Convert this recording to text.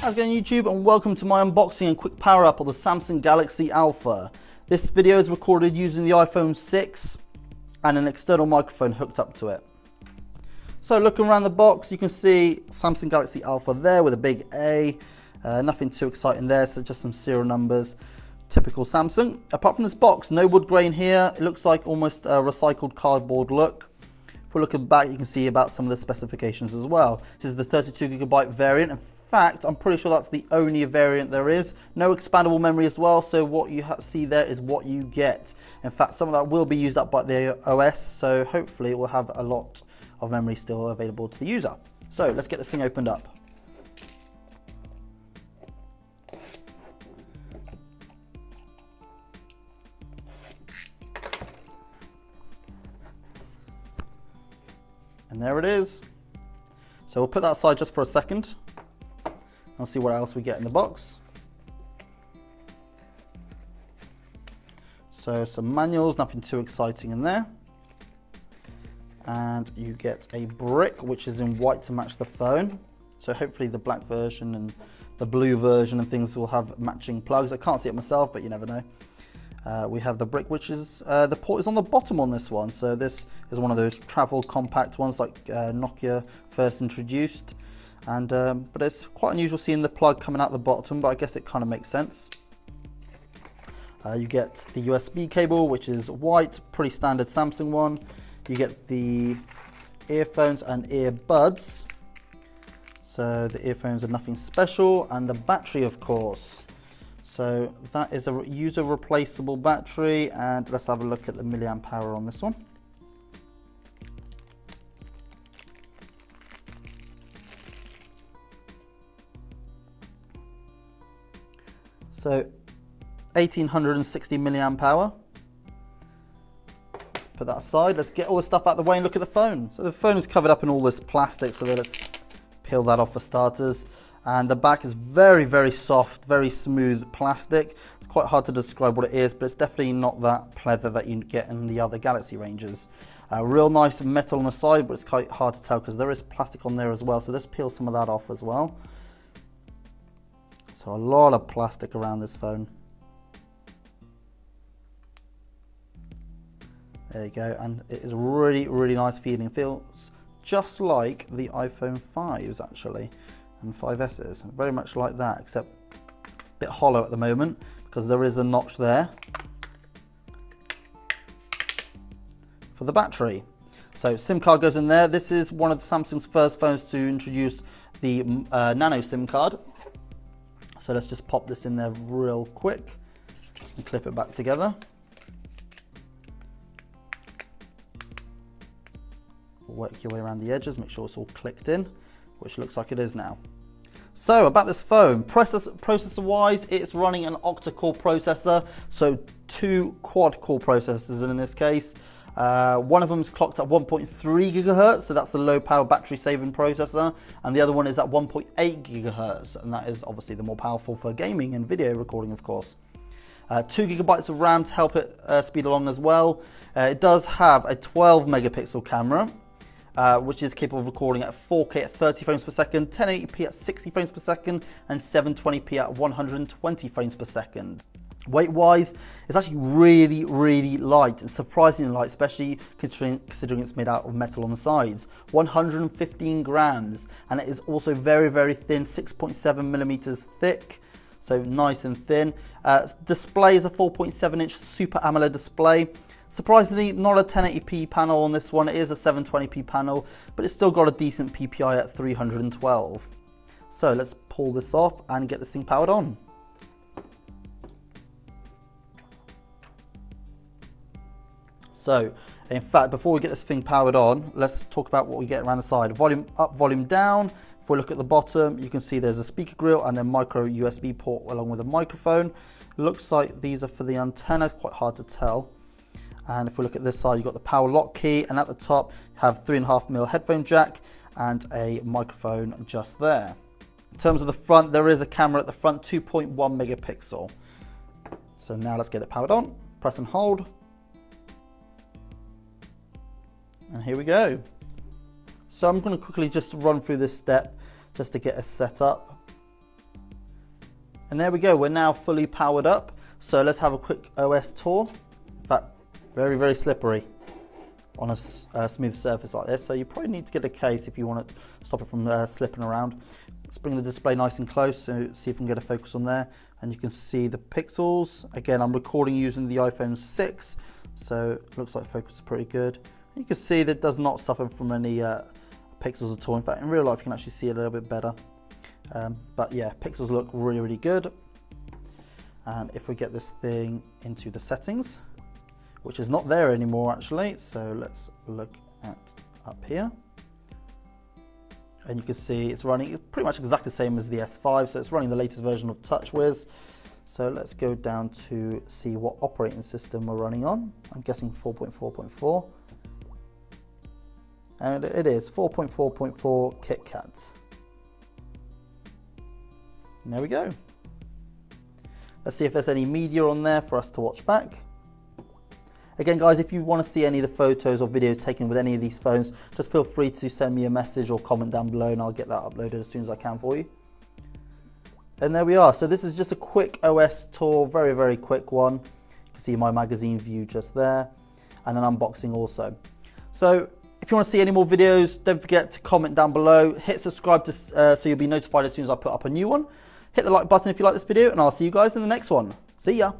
How's it going, YouTube, and welcome to my unboxing and quick power up of the Samsung Galaxy Alpha. This video is recorded using the iPhone 6 and an external microphone hooked up to it. So looking around the box, you can see Samsung Galaxy Alpha there with a big A. Nothing too exciting there, so just some serial numbers. Typical Samsung. Apart from this box, no wood grain here. It looks like almost a recycled cardboard look. If we look at the back, you can see about some of the specifications as well. This is the 32GB variant. In fact, I'm pretty sure that's the only variant there is. No expandable memory as well, so what you see there is what you get. In fact, some of that will be used up by the OS, so hopefully it will have a lot of memory still available to the user. So let's get this thing opened up. And there it is. So we'll put that aside just for a second. I'll see what else we get in the box. So some manuals, nothing too exciting in there. And you get a brick, which is in white to match the phone. So hopefully the black version and the blue version and things will have matching plugs. I can't see it myself, but you never know. We have the brick, which is, the port is on the bottom on this one. So this is one of those travel compact ones like Nokia first introduced. And but it's quite unusual seeing the plug coming out the bottom, but I guess it kind of makes sense. You get the USB cable, which is white, pretty standard Samsung one. You get the earphones and earbuds. So the earphones are nothing special, and the battery, of course. So that is a user replaceable battery, and let's have a look at the milliamp hour on this one. So 1860 milliamp hour. Let's put that aside. Let's get all the stuff out of the way and look at the phone. So the phone is covered up in all this plastic, so let's peel that off for starters. And the back is very, very soft, very smooth plastic. It's quite hard to describe what it is, but it's definitely not that pleather that you get in the other Galaxy ranges. Real nice metal on the side, but it's quite hard to tell because there is plastic on there as well. So let's peel some of that off as well. So a lot of plastic around this phone. There you go, and it is really, really nice feeling. It feels just like the iPhone 5s actually, and 5Ss, very much like that, except a bit hollow at the moment because there is a notch there for the battery. So SIM card goes in there. This is one of Samsung's first phones to introduce the nano SIM card. So let's just pop this in there real quick and clip it back together. Work your way around the edges, make sure it's all clicked in, which looks like it is now. So about this phone, processor wise, it's running an octa-core processor, so 2 quad-core processors in this case. One of them is clocked at 1.3 gigahertz, so that's the low power battery saving processor, and the other one is at 1.8 gigahertz, and that is obviously the more powerful for gaming and video recording, of course. 2 gigabytes of RAM to help it speed along as well. It does have a 12 megapixel camera, which is capable of recording at 4K at 30 frames per second, 1080p at 60 frames per second, and 720p at 120 frames per second. Weight-wise, it's actually really, really light. It's surprisingly light, especially considering it's made out of metal on the sides. 115 grams, and it is also very, very thin, 6.7 millimeters thick, so nice and thin. Display is a 4.7-inch Super AMOLED display. Surprisingly, not a 1080p panel on this one. It is a 720p panel, but it's still got a decent PPI at 312. So let's pull this off and get this thing powered on. So, in fact, before we get this thing powered on, let's talk about what we get around the side. Volume up, volume down. If we look at the bottom, you can see there's a speaker grill and then micro USB port along with a microphone. Looks like these are for the antenna, it's quite hard to tell. And if we look at this side, you've got the power lock key, and at the top, you have 3.5mm headphone jack and a microphone just there. In terms of the front, there is a camera at the front, 2.1 megapixel. So now let's get it powered on, press and hold. And here we go. So I'm going to quickly just run through this step just to get us set up. And there we go, we're now fully powered up. So let's have a quick OS tour. In fact, very, very slippery on a smooth surface like this. So you probably need to get a case if you want to stop it from slipping around. Let's bring the display nice and close, so see if we can get a focus on there. And you can see the pixels. Again, I'm recording using the iPhone 6, so it looks like focus is pretty good. You can see that it does not suffer from any pixels at all. In fact, in real life, you can actually see it a little bit better. But yeah, pixels look really, really good. And if we get this thing into the settings, which is not there anymore actually, so let's look at up here. And you can see it's running pretty much exactly the same as the S5, so it's running the latest version of TouchWiz. So let's go down to see what operating system we're running on. I'm guessing 4.4.4. And it is 4.4.4 KitKat. And there we go. Let's see if there's any media on there for us to watch back. Again, guys, if you want to see any of the photos or videos taken with any of these phones, just feel free to send me a message or comment down below and I'll get that uploaded as soon as I can for you. And there we are. So this is just a quick OS tour, very, very quick one. You can see my magazine view just there and an unboxing also. So if you want to see any more videos, don't forget to comment down below. Hit subscribe to, so you'll be notified as soon as I put up a new one. Hit the like button if you like this video and I'll see you guys in the next one. See ya.